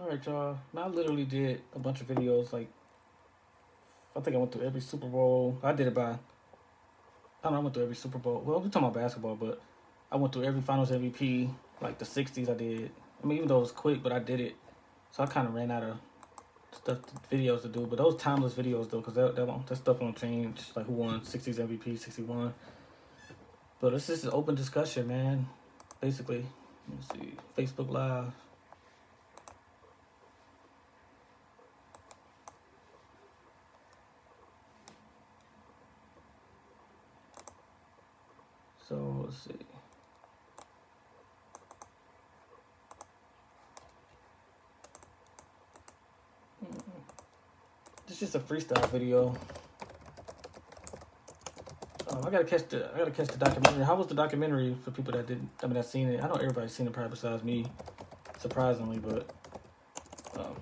All right, y'all. Now I literally did a bunch of videos. Like, I think I went through every Super Bowl. I did it by, I don't know, I went through every Super Bowl. Well, we're talking about basketball, but I went through every Finals MVP, like the 60s I did. I mean, even though it was quick, but I did it. So I kind of ran out of stuff, videos to do. But those timeless videos, though, because that stuff won't change. Like, who won 60s MVP, 61. But it's just an open discussion, man. Basically, let's see, Facebook Live. So let's see. This is just a freestyle video. I gotta catch the documentary. How was the documentary for people that didn't? I mean, I've seen it. I know everybody's seen it, probably besides me, surprisingly. But um,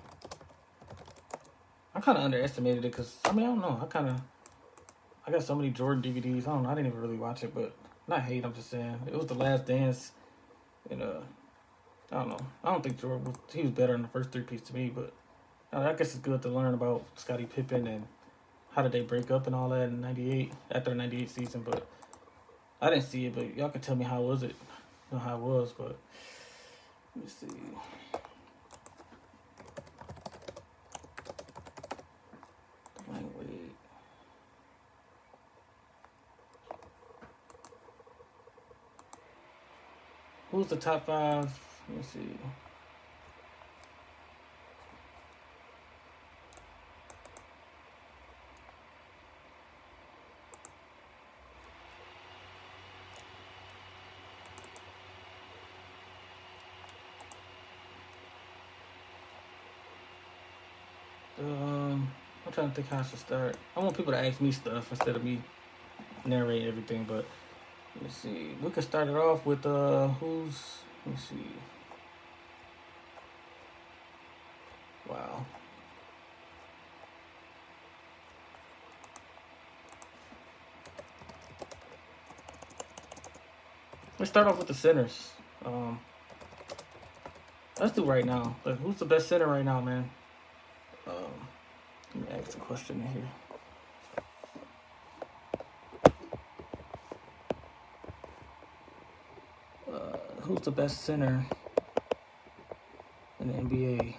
I kind of underestimated it because I mean, I don't know. I got so many Jordan DVDs. I don't know. I didn't even really watch it, but not hate. I'm just saying it was the Last Dance, and I don't know. I don't think Jordan he was better in the first three piece to me, but I guess it's good to learn about Scottie Pippen and how did they break up and all that in '98 after the '98 season. But I didn't see it, but y'all can tell me how was it, how it was. But let me see. Dwayne Wade. Who's the top five? Let me see. I'm trying to think how I should start. I want people to ask me stuff instead of me narrating everything. But let me see. We could start it off with who's. Let me see. Wow. Let's start off with the centers. Um, let's do right now. Like, who's the best center right now, man? Let me ask the question in here. Who's the best center in the NBA?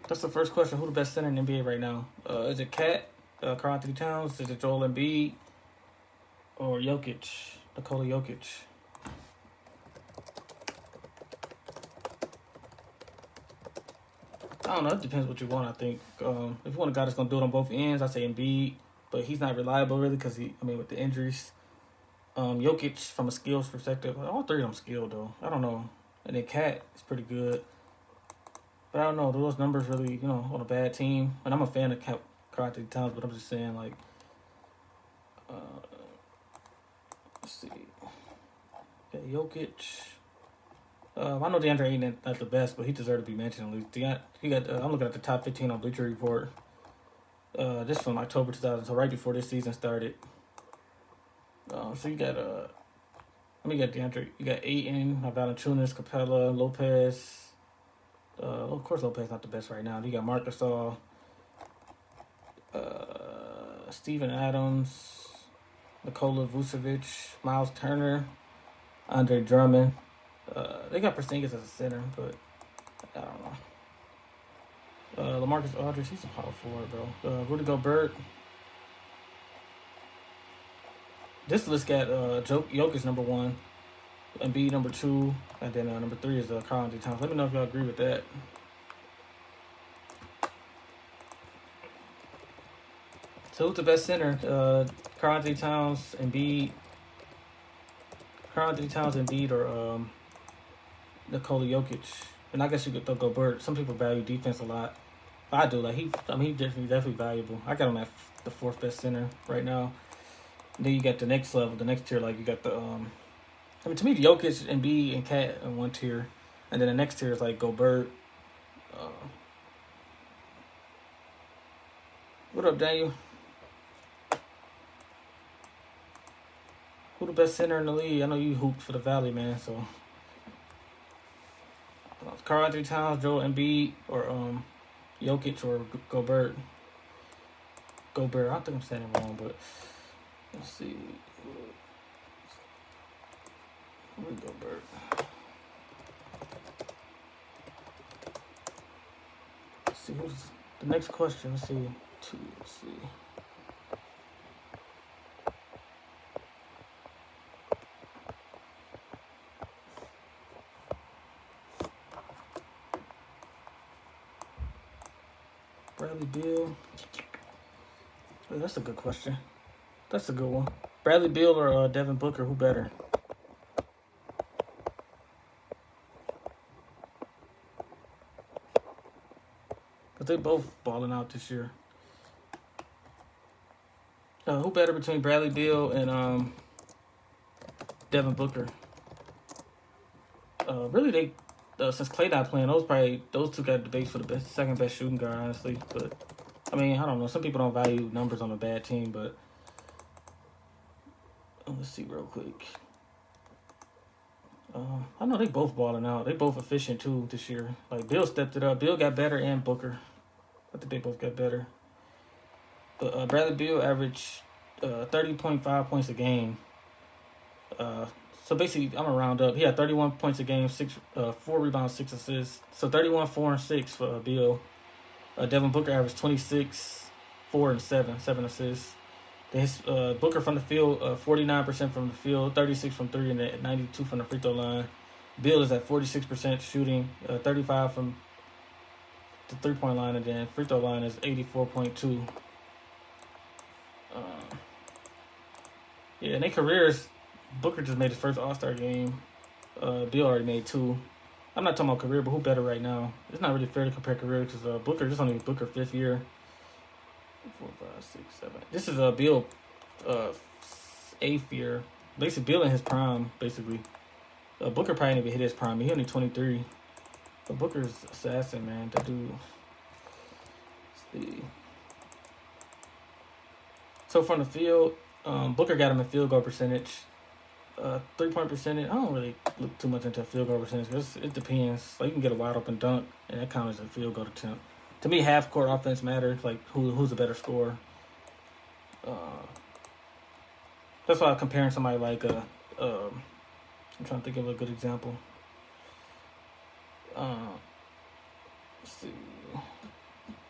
That's the first question. Who the best center in the NBA right now? Is it Cat, Karl Anthony Towns? Is it Joel Embiid or Jokic, Nikola Jokic? I don't know. It depends what you want. I think if you want a guy that's gonna do it on both ends, I say Embiid, but he's not reliable really because with the injuries. Jokic from a skills perspective, all three of them skilled though. I don't know, and then Cat is pretty good, but I don't know. Those numbers really, on a bad team. And I'm a fan of Karl Anthony Towns, but I'm just saying like, uh, let's see, yeah, Jokic. I know DeAndre ain't not the best, but he deserved to be mentioned at least. He got. I'm looking at the top 15 on Bleacher Report. This from October 2000, so right before this season started. So you got you got DeAndre, you got Ayton, Valanciunas, Capella, Lopez. Of course, Lopez not the best right now. You got Marc Gasol, Steven Adams, Nikola Vucevic, Miles Turner, Andre Drummond. They got Porzingis as a center, but I don't know. LaMarcus Aldridge, he's a power forward, bro. Rudy Gobert. This list got Jokic number one, Embiid number two, and then number three is Karl Anthony Towns. Let me know if y'all agree with that. So who's the best center? Karl Anthony Towns, Embiid. Karl Anthony Towns, Embiid, or Nikola Jokic. And I guess you could throw Gobert. Some people value defense a lot. I do. Like he's definitely valuable. I got him at the fourth best center right now. Then you got the next level, the next tier. Like you got the to me, Jokic, Embiid, and Cat in one tier, and then the next tier is like Gobert. What up, Daniel? Who the best center in the league? I know you hooped for the Valley, man. So Karl Anthony Towns, Joel Embiid, or Jokic or Gobert. Gobert. I think I'm saying it wrong, but let's see. Where's Gobert? Let's see. Who's the next question? Let's see. Let's see. Bradley Beal. Oh, that's a good question. That's a good one. Bradley Beal or Devin Booker, who better? But they both balling out this year. Who better between Bradley Beal and Devin Booker? Really, they since Klay not playing, those two got debates for the second best shooting guard, honestly. But I mean, I don't know. Some people don't value numbers on a bad team, but let's see real quick. I know they both balling out. They both efficient too this year. Like Bill stepped it up. Bill got better, and Booker. I think they both got better. But Bradley Beal averaged 30.5 points a game. So basically, I'm gonna round up. He had 31 points a game, 4 rebounds, 6 assists. So 31, 4, and 6 for Beal. Devin Booker averaged 26, 4, and 7 assists. His Booker from the field, 49% from the field, 36 from 3, and 92 from the free throw line. Beal is at 46% shooting, 35 from the 3-point line, and then free throw line is 84.2. Yeah, in their careers, Booker just made his first All-Star game. Beal already made 2. I'm not talking about career, but who better right now? It's not really fair to compare careers because Booker, this only Booker 5th year. 4, 5, 6, 7. This is Beal 8th year. Basically, Beal in his prime, basically. Booker probably didn't even hit his prime. He only 23. But Booker's assassin, man. That dude. Let's see. So from the field, Booker got him a field goal percentage. 3-point percentage. I don't really look too much into field goal percentage because it depends. Like you can get a wide open dunk, and that counts as a field goal attempt. To me, half court offense matters. Like who's a better scorer. That's why I'm comparing somebody like I'm trying to think of a good example. Let's see.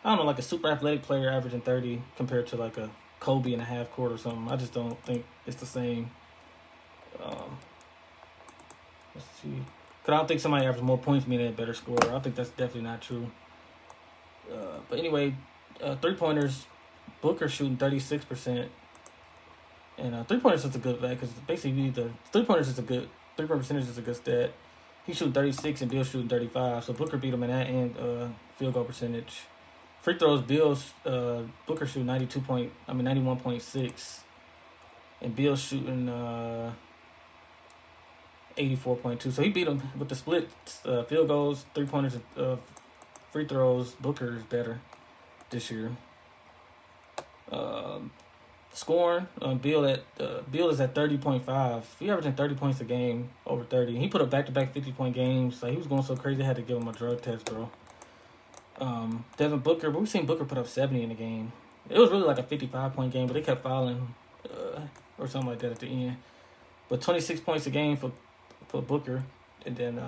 I don't know, like a super athletic player averaging 30 compared to like a Kobe in a half court or something. I just don't think it's the same. Let's see. Cause I don't think somebody averages more points meaning a better scorer. I think that's definitely not true. But anyway, 3-pointers, Booker shooting 36%. And 3-pointers is a good fact because basically the 3-pointers is a good 3-point percentage is a good stat. He's shooting 36 and Bill's shooting 35. So Booker beat him in that and field goal percentage. Free throws, Booker shooting 91.6. And Bill's shooting 84.2. So he beat him with the split field goals, 3-pointers, free throws. Booker is better this year. Scoring, Beal is at 30.5. He averaging 30 points a game, over 30. He put up back-to-back 50-point games. Like he was going so crazy, I had to give him a drug test, bro. Devin Booker, but we've seen Booker put up 70 in the game. It was really like a 55-point game, but they kept fouling or something like that at the end. But 26 points a game for Booker, and then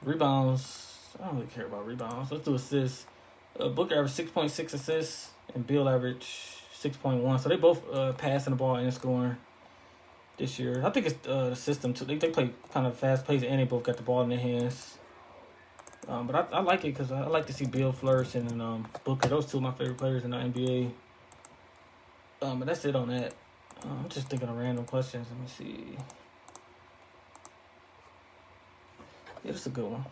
rebounds. I don't really care about rebounds. Let's do assists. Booker averaged 6.6 assists, and Beal averaged 6.1. So they both passing the ball and scoring this year. I think it's the system too. They play kind of fast plays, and they both got the ball in their hands. But I like it because I like to see Beal flourishing and Booker. Those two of my favorite players in the NBA. But that's it on that. I'm just thinking of random questions. Let me see. Yeah, that's a good one.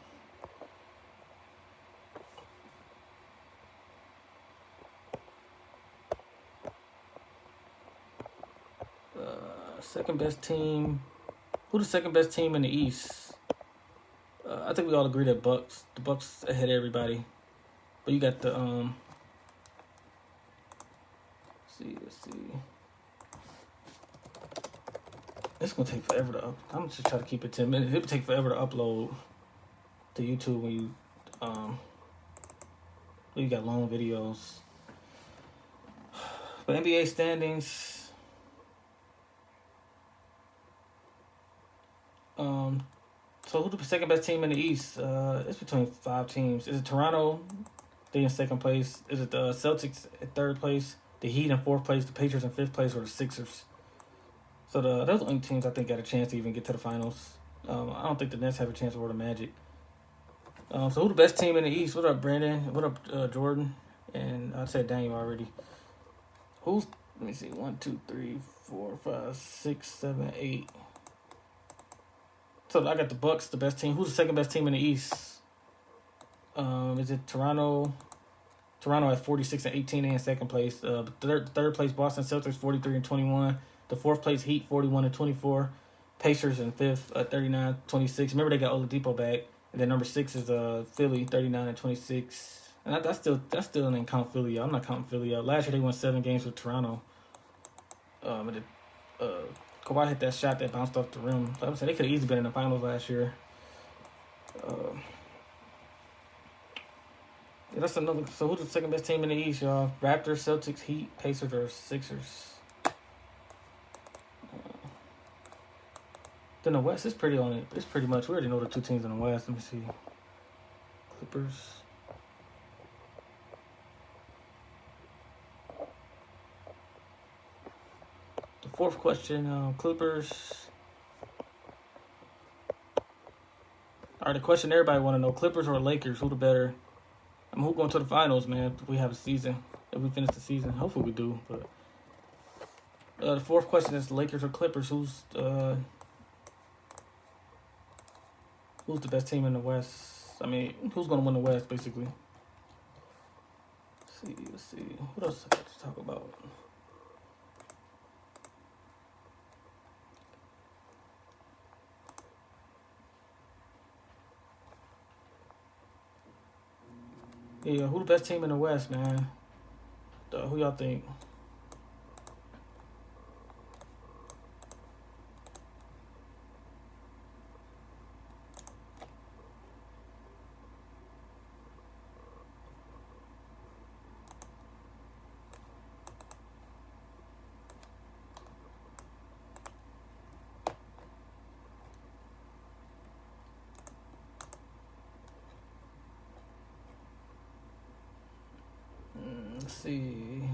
Second best team. Who the second best team in the East? I think we all agree that Bucks. The Bucks ahead of everybody. But you got the Let's see. It's gonna take forever to I'm just trying to keep it 10 minutes. It would take forever to upload. to YouTube when you got long videos. But NBA standings, so who's the second best team in the East? It's between 5 teams. Is it Toronto? They in second place. Is it the Celtics in third place? The Heat in fourth place. The Patriots in fifth place, or the Sixers? So those are the only teams I think got a chance to even get to the finals. I don't think the Nets have a chance over the Magic. So who the best team in the East? What up, Brandon? What up, Jordan? And I said Daniel already. Let me see. 1, 2, 3, 4, 5, 6, 7, 8. So I got the Bucks, the best team. Who's the second best team in the East? Is it Toronto? Toronto at 46 and 18 in second place. Third place Boston Celtics 43 and 21. The fourth place Heat 41 and 24. Pacers in fifth 39-26. Remember they got Oladipo back. And then number 6 is Philly 39 and 26. And that's still didn't count Philly out. I'm not counting Philly out. Last year they won 7 games with Toronto. Kawhi hit that shot that bounced off the rim. Like I said, they could have easily been in the finals last year. Yeah, that's another. So who's the second best team in the East, y'all? Raptors, Celtics, Heat, Pacers, or Sixers? Then the West is pretty on it. It's pretty much, we already know the 2 teams in the West. Let me see. Clippers. The fourth question, Clippers. All right, the question everybody want to know: Clippers or Lakers? Who the better? Who going to the finals, man? If we have a season, if we finish the season, hopefully we do. But the fourth question is Lakers or Clippers? Who's the best team in the West? I mean, who's going to win the West, basically? Let's see. What else I got to talk about? Yeah, who the best team in the West, man? Who y'all think? Let's see.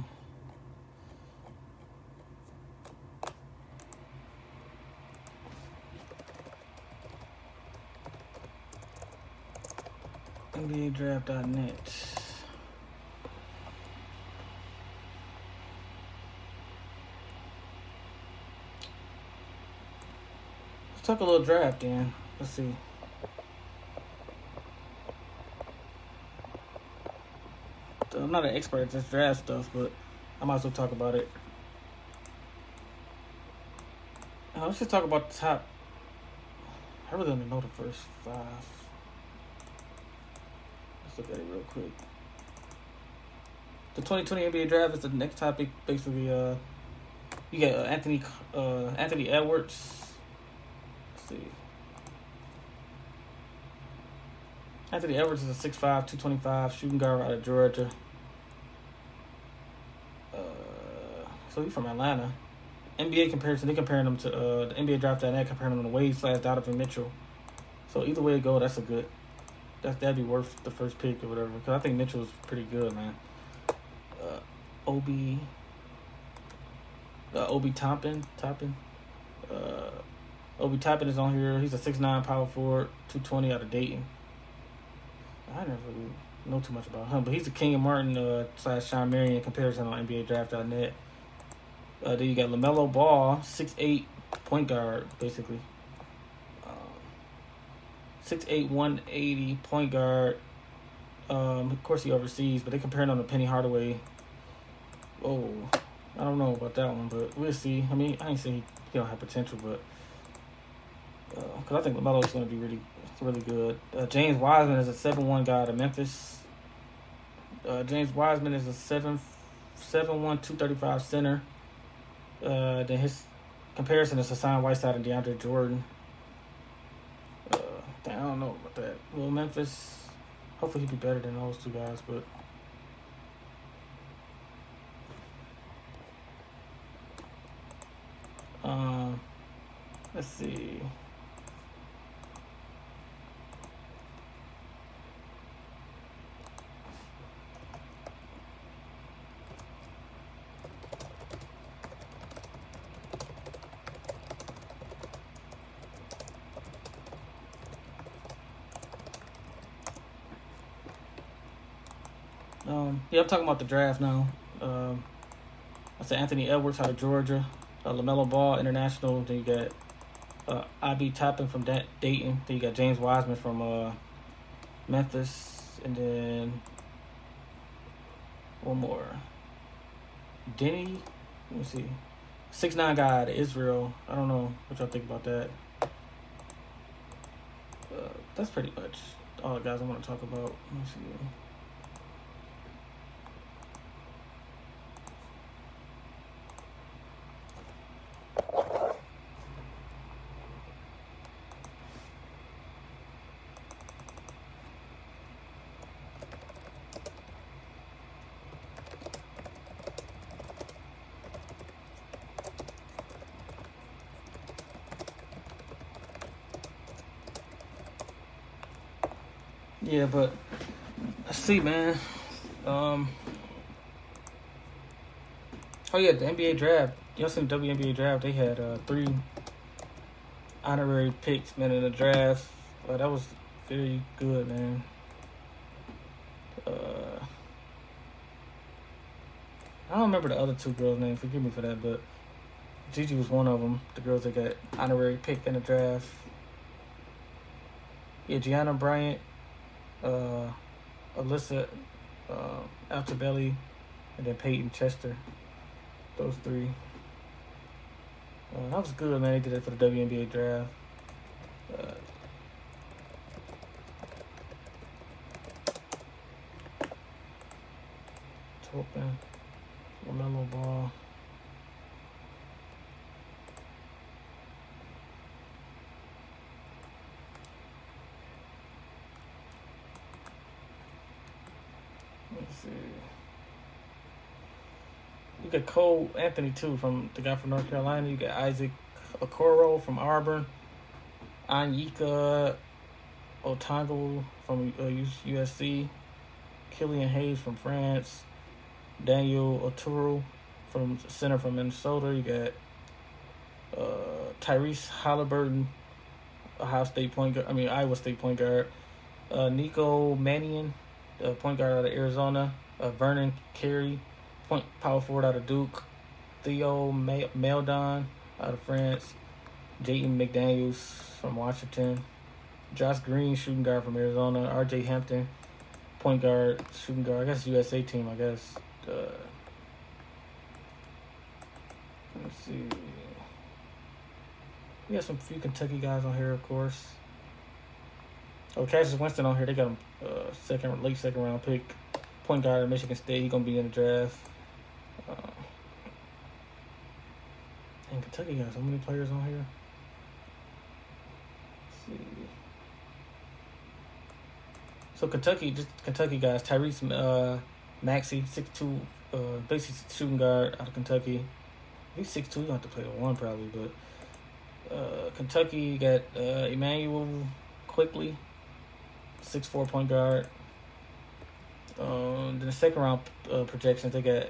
NBADraft.net. Let's talk a little draft, Dan. Let's see. I'm not an expert at this draft stuff, but I might as well talk about it. Let's just talk about the top. I really don't know the first 5. Let's look at it real quick. The 2020 NBA draft is the next topic. Basically, you got Anthony Edwards. Let's see. Anthony Edwards is a 6'5", 225 shooting guard out of Georgia. So he's from Atlanta. NBA comparison, they're comparing him to the NBA Draft.net, comparing him to Wade/Donovan Mitchell. So either way it go, that's a good. That'd be worth the first pick or whatever. Because I think Mitchell's pretty good, man. Obi Toppin. Obi Toppin is on here. He's a 6'9" power forward, 220 out of Dayton. I never really know too much about him, but he's the King of Martin / Sean Marion comparison on NBA Draft.net. Then you got LaMelo Ball, 6'8", point guard, basically. 6'8", 180, point guard. Of course, he overseas, but they comparing him to Penny Hardaway. Oh, I don't know about that one, but we'll see. I mean, I ain't saying he don't have potential, but because I think LaMelo's going to be really, really good. James Wiseman is a 7'1" guy out of Memphis. James Wiseman is a 7'1", 235 center. Then his comparison is Hassan Whiteside and DeAndre Jordan. I don't know about that. Well, Memphis, hopefully he'll be better than those two guys, but. Let's see. Yeah, I'm talking about the draft now. I said Anthony Edwards out of Georgia, LaMelo Ball, international. Then you got I.B. Toppin from Dayton. Then you got James Wiseman from Memphis, and then one more. Denny. Let me see. 6'9" guy out of Israel. I don't know what y'all think about that. That's pretty much all the guys I want to talk about. Let me see. Yeah, but let's see, man. Oh yeah, the NBA draft. Y'all seen the WNBA draft? They had 3 honorary picks, man, in the draft. That was very good, man. I don't remember the other 2 girls' names. Forgive me for that, but Gigi was one of them. The girls that got honorary pick in the draft. Yeah, Gianna Bryant, Alyssa Altabelli, and then Peyton Chester. Those 3. That was good, man. They did it for the WNBA draft. Toppin, LaMelo Ball. Let's see. You got Cole Anthony too, from the guy from North Carolina. You got Isaac Okoro from Auburn, Anyika Otango from USC, Killian Hayes from France, Daniel Oturu from center from Minnesota. You got Tyrese Halliburton, Iowa State point guard. Nico Mannion, point guard out of Arizona. Vernon Carey, power forward out of Duke. Theo Maildon out of France. Jayden McDaniels from Washington. Josh Green, shooting guard from Arizona. R.J. Hampton, point guard, shooting guard. I guess USA team, I guess. Let's see. We got some few Kentucky guys on here, of course. Oh, Cassius Winston on here. They got him late second round pick. Point guard at Michigan State. He's gonna be in the draft. And Kentucky got so many players on here. Let's see. So Kentucky guys. Tyrese Maxey, 6'2", basically shooting guard out of Kentucky. He's 6'2", you don't have to play the 1 probably, but Kentucky got Emmanuel Quickly, 6'4" point guard. Then the second round projections, they got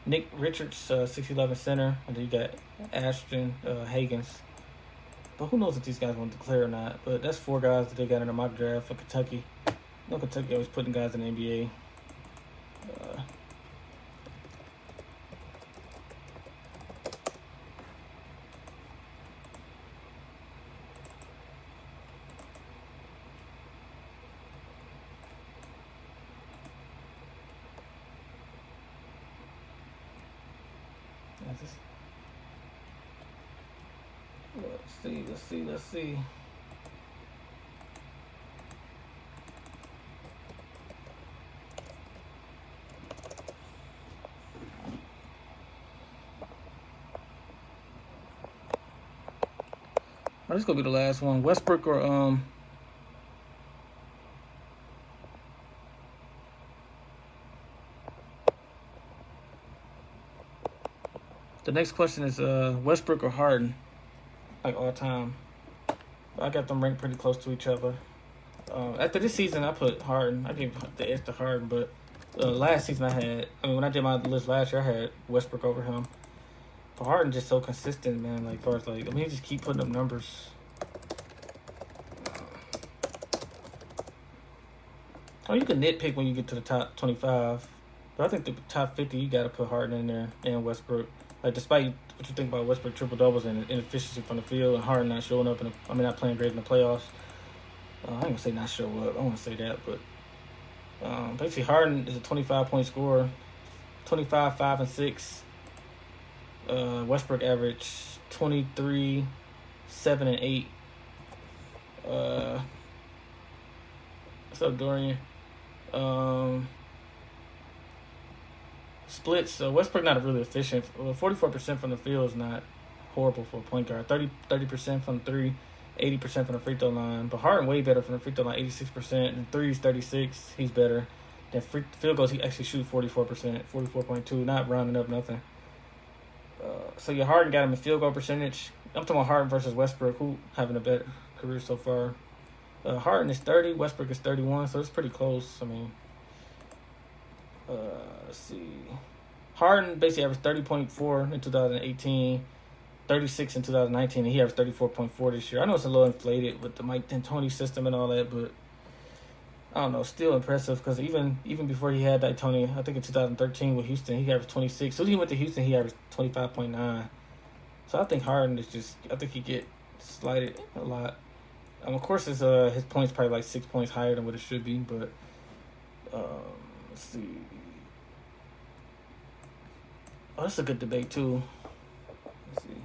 Nick Richards, 6'11" center, and then you got Ashton Higgins. But who knows if these guys want to declare or not. But that's 4 guys that they got in the mock draft for Kentucky. You know, Kentucky always putting guys in the NBA. Let's see. Oh, this gonna be the last one. Westbrook or the next question is Westbrook or Harden, like all time. I got them ranked pretty close to each other. After this season, I put Harden. I gave the edge to Harden, but last season when I did my list last year, I had Westbrook over him. But Harden just so consistent, man. Like, far as he just keep putting up numbers. Oh, you can nitpick when you get to the top 25, but I think the top 50 you got to put Harden in there and Westbrook. Like, despite what you think about Westbrook triple doubles and inefficiency from the field, and Harden not showing up not playing great in the playoffs. I ain't gonna say not show up. I want to say that, but basically Harden is a 25-point scorer, 25, 5, and 6. Westbrook average 23, 7, and 8. What's up, Dorian? Splits. Westbrook not really efficient. 44% from the field is not horrible for a point guard. 30% from 3, 80% from the free throw line. But Harden way better from the free throw line, 86%. And threes, 36. He's better. Then field goals, he actually shoots 44%, 44.2. Not rounding up nothing. So your Harden got him in field goal percentage. I'm talking about Harden versus Westbrook, who having a better career so far. Harden is 30, Westbrook is 31, so it's pretty close. I mean, let's see. Harden basically averaged 30.4 in 2018, 36 in 2019, and he averaged 34.4 this year. I know it's a little inflated with the Mike D'Antoni system and all that, but I don't know, still impressive because even before he had D'Antoni, I think in 2013 with Houston, he averaged 26. So when he went to Houston, he averaged 25.9. So I think Harden I think he get slighted a lot. Of course, his points probably like 6 points higher than what it should be, but let's see. Oh, that's a good debate too. Let's see.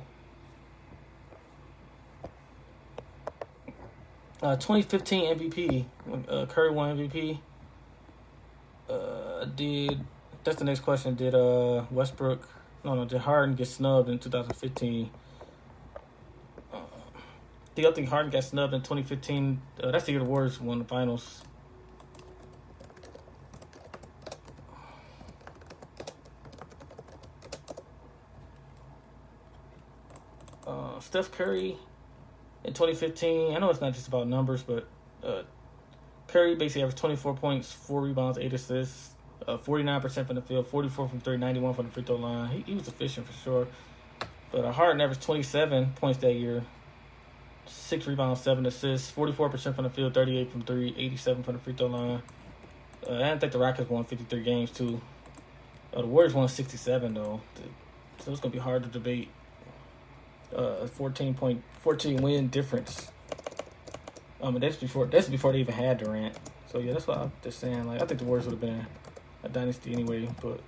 2015 MVP. Curry won MVP. That's the next question? Did Westbrook? No. Did Harden get snubbed in 2015? Do y'all think Harden got snubbed in 2015? That's the year the Warriors won the finals. Steph Curry in 2015. I know it's not just about numbers, but Curry basically averaged 24 points, 4 rebounds, 8 assists, 49% from the field, 44 from 3, 91 from the free throw line. He was efficient for sure. But Harden averaged 27 points that year. 6 rebounds, 7 assists, 44% from the field, 38 from 3, 87 from the free throw line. I think the Rockets won 53 games too. The Warriors won 67 though, so it's gonna be hard to debate. 14 win difference. That's before they even had Durant. So yeah, that's what I'm just saying. Like I think the Warriors would have been a dynasty anyway, but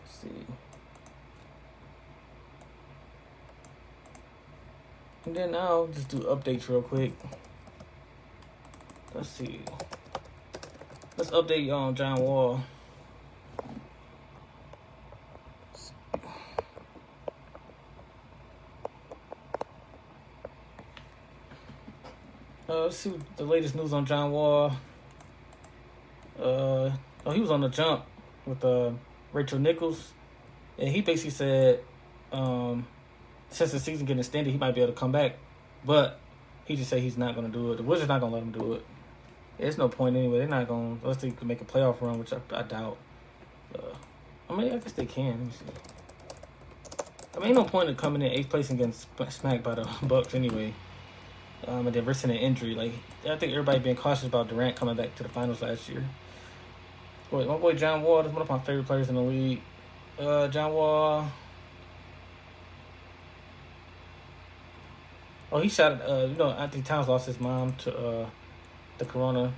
let's see. And then I'll just do updates real quick. Let's see. Let's update you on John Wall. Let's see the latest news on John Wall. He was on the jump with Rachel Nichols, and he basically said since the season getting extended, he might be able to come back, but he just said he's not going to do it. The Wizards not going to let him do it. There's no point anyway. They're not going unless they can make a playoff run, which I doubt. I guess they can. Let me see. Ain't no point in coming in 8th place and getting smacked by the Bucks anyway. And then risking an injury. Like I think everybody being cautious about Durant coming back to the finals last year. Boy, my boy John Wall is one of my favorite players in the league. John Wall. Oh, he shot. Anthony Towns lost his mom to the corona.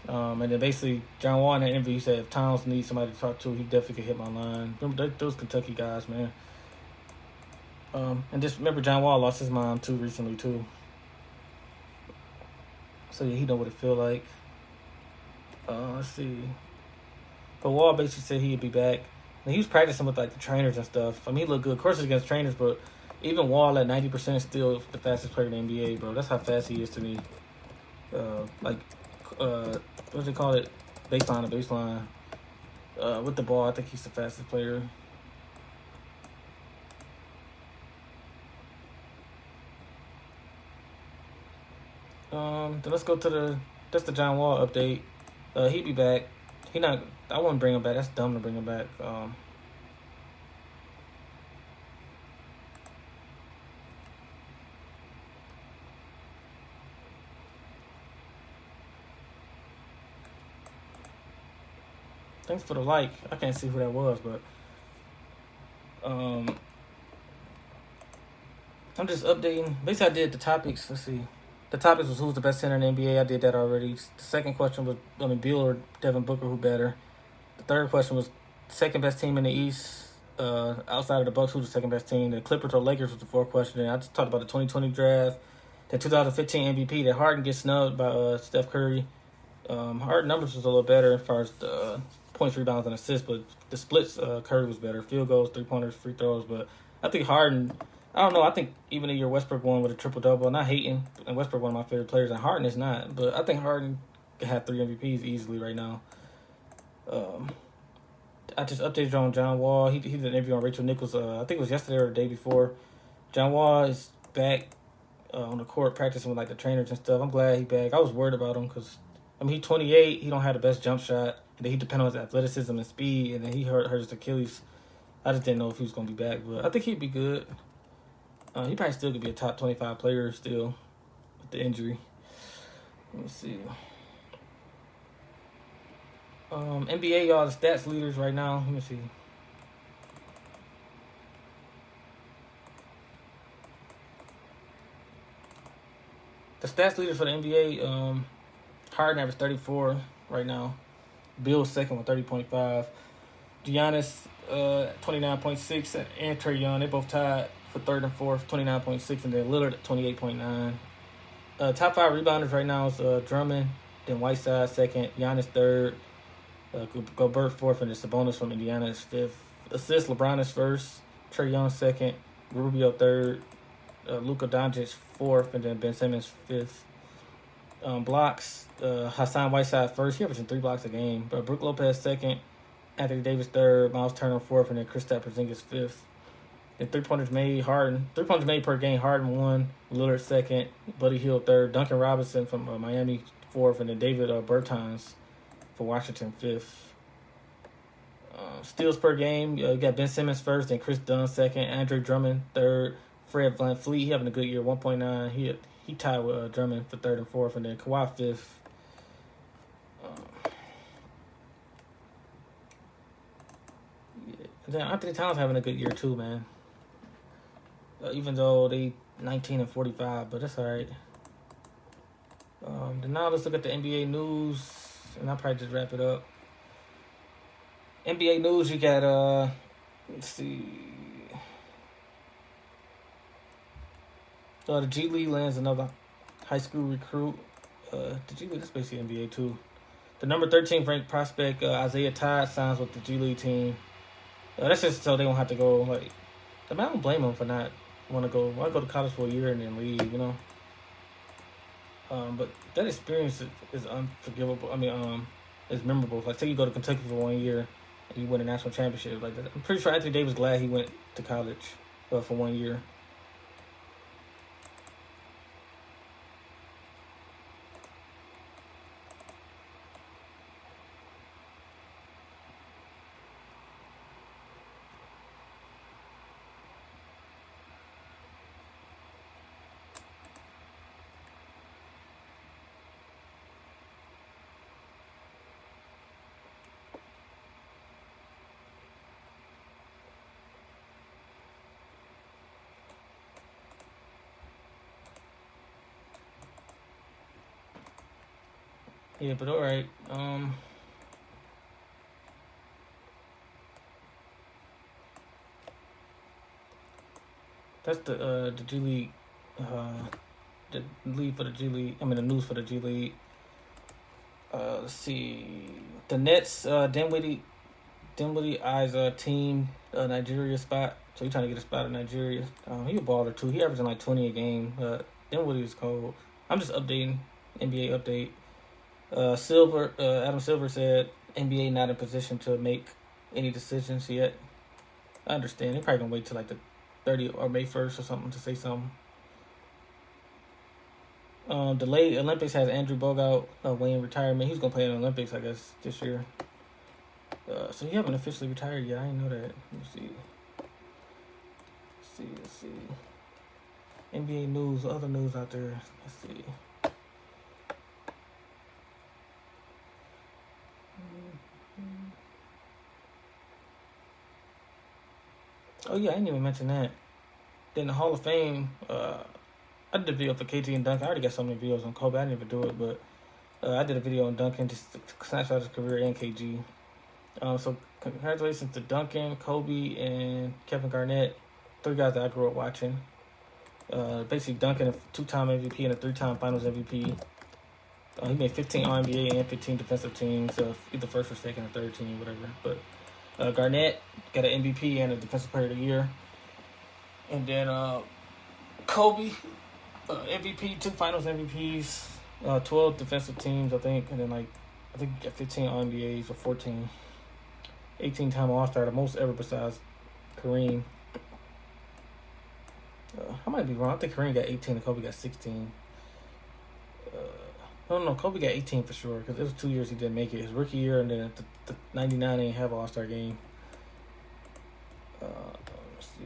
And then basically John Wall in that interview, he said if Towns needs somebody to talk to, he definitely could hit my line. Remember those Kentucky guys, man. And just remember John Wall lost his mom too recently too. So yeah, he know what it feel like. Let's see. But Wall basically said he'd be back. And he was practicing with like the trainers and stuff. I mean, he looked good. Of course, it's against trainers, but even Wall at 90% is still the fastest player in the NBA, bro. That's how fast he is to me. Like, what do they call it? Baseline to baseline. With the ball, I think he's the fastest player. Then let's go to that's the John Wall update. He be back. He not. I wouldn't bring him back. That's dumb to bring him back. Thanks for the like. I can't see who that was, but I'm just updating. Basically, I did the topics. Let's see. The topics was who's the best center in the NBA. I did that already. The second question was, Beal or Devin Booker, who better? The third question was second best team in the East. Outside of the Bucks, who's the second best team? The Clippers or Lakers was the fourth question. And I just talked about the 2020 draft, the 2015 MVP. That Harden gets snubbed by Steph Curry. Harden numbers was a little better as far as the points, rebounds, and assists, but the splits, Curry was better. Field goals, 3-pointers, free throws. But I think Harden, I don't know. I think even the year Westbrook won with a triple-double, not hating, and Westbrook one of my favorite players, and Harden is not. But I think Harden can have 3 MVPs easily right now. I just updated on John Wall. He did an interview on Rachel Nichols. I think it was yesterday or the day before. John Wall is back on the court practicing with like the trainers and stuff. I'm glad he's back. I was worried about him because he's 28. He don't have the best jump shot, and then he depends on his athleticism and speed. And then he hurt his Achilles. I just didn't know if he was gonna be back, but I think he'd be good. He probably still could be a top 25 player still with the injury. Let me see. NBA, y'all, the stats leaders right now. Let me see. The stats leaders for the NBA, Harden averaged 34 right now. Bill second with 30.5. Giannis, 29.6, and Trae Young, they both tied for third and fourth, 29.6, and then Lillard at 28.9. Top 5 rebounders right now is Drummond, then Whiteside second, Giannis third, Gobert fourth, and then Sabonis from Indiana is fifth. Assists, LeBron is first, Trae Young second, Rubio third, Luka Doncic fourth, and then Ben Simmons fifth. Blocks, Hassan Whiteside first. He averaging 3 blocks a game. But Brook Lopez second, Anthony Davis third, Miles Turner fourth, and then Kristaps Porzingis fifth. And 3-pointers made, Harden. 3-pointers made per game, Harden won, Lillard second, Buddy Hield third, Duncan Robinson from Miami fourth, and then David Bertans for Washington fifth. Steals per game, you got Ben Simmons first, then Chris Dunn second, Andre Drummond third, Fred VanVleet, he having a good year, 1.9. He tied with Drummond for third and fourth, and then Kawhi fifth. Then Anthony Towns having a good year too, man. Even though they 19 and 45, but that's all right. Then now let's look at the NBA news, and I'll probably just wrap it up. NBA news, you got let's see. The G League lands another high school recruit. The G League, that's basically NBA too. The number 13 ranked prospect Isaiah Todd signs with the G League team. That's just so they won't have to go. Like, I don't blame them for not want to go. Why go to college for a year and then leave? You know. But that experience is unforgivable. It's memorable. Like, say you go to Kentucky for 1 year and you win a national championship. Like, I'm pretty sure Anthony Davis glad he went to college for 1 year. Yeah, but all right. That's the G League, the league for the G League. The news for the G League. Let's see. The Nets, Dinwiddie Dinwiddie eyes a team Nigeria spot, so he's trying to get a spot in Nigeria. He a baller too. He averaging like 20 a game. Dinwiddie is cold. I'm just updating NBA update. Adam Silver said NBA not in position to make any decisions yet. I understand. They probably gonna wait till like the 30th or May 1st or something to say something. Delayed Olympics has Andrew Bogut weighing retirement. He's gonna play in the Olympics, I guess, this year. So he haven't officially retired yet. I didn't know that. Let me see. Let's see. NBA news, other news out there. Let's see. Oh yeah, I didn't even mention that. Then the Hall of Fame, I did a video for KT and Duncan. I already got so many videos on Kobe. I didn't even do it, but I did a video on Duncan, just to snapshot his career and KG. So congratulations to Duncan, Kobe, and Kevin Garnett, 3 guys that I grew up watching. Basically, Duncan, a 2-time MVP and a 3-time Finals MVP. He made 15 All-NBA and 15 defensive teams, either first or second or third team, whatever. But Garnett got an MVP and a Defensive Player of the Year. And then Kobe, MVP, 2 Finals MVPs, 12 defensive teams, I think. And then, I think he got 15 All-NBAs or 14. 18-time All-Star, the most ever besides Kareem. I might be wrong. I think Kareem got 18 and Kobe got 16. No, Kobe got 18 for sure because it was 2 years he didn't make it. His rookie year and then the 99 he didn't have an All-Star game. Let's see.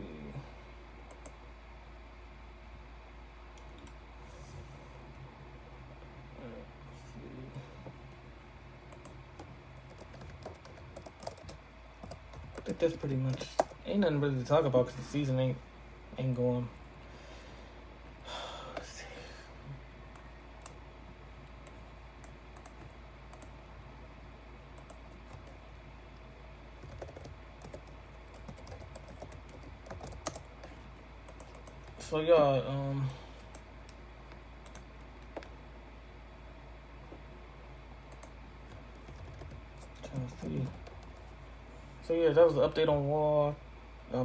I think that's pretty much. Ain't nothing really to talk about because the season ain't going. So y'all, trying to see. So yeah, that was the update on Wall.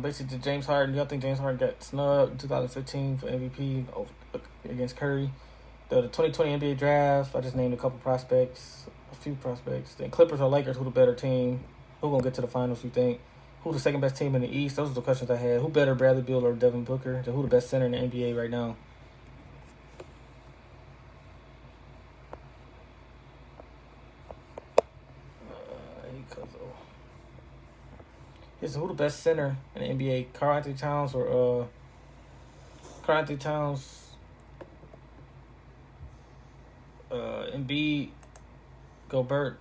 Basically, James Harden. Y'all think James Harden got snubbed in 2015 for MVP against Curry? The 2020 NBA draft. I just named a few prospects. Then Clippers or Lakers, who the better team? Who gonna get to the finals? You think? Who the second best team in the East? Those are the questions I had. Who better, Bradley Beal or Devin Booker? Who the best center in the NBA right now? Who the best center in the NBA? Karl-Anthony Towns or Karl-Anthony Towns, Embiid, Gobert,